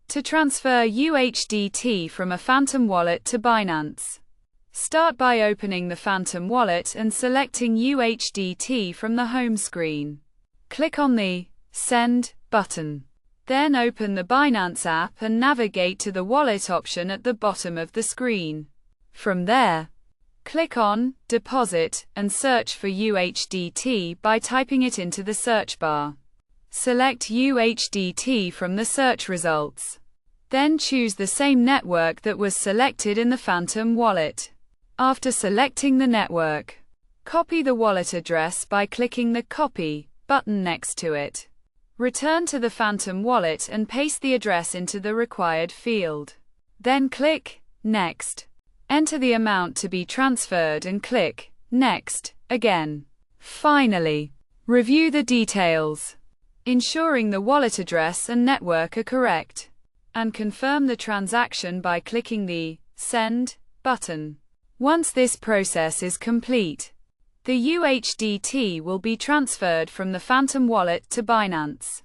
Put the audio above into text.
To transfer USDT from a Phantom wallet to Binance, start by opening the Phantom wallet and selecting USDT from the home screen. Click on the Send button. Then open the Binance app and navigate to the Wallet option at the bottom of the screen. From there, click on Deposit and search for USDT by typing it into the search bar. Select USDT from the search results. Then choose the same network that was selected in the Phantom wallet. After selecting the network, copy the wallet address by clicking the Copy button next to it. Return to the Phantom wallet and paste the address into the required field. Then click Next. Enter the amount to be transferred and click Next again. Finally, review the details, ensuring the wallet address and network are correct, and confirm the transaction by clicking the Send button. Once this process is complete, the USDT will be transferred from the Phantom wallet to Binance.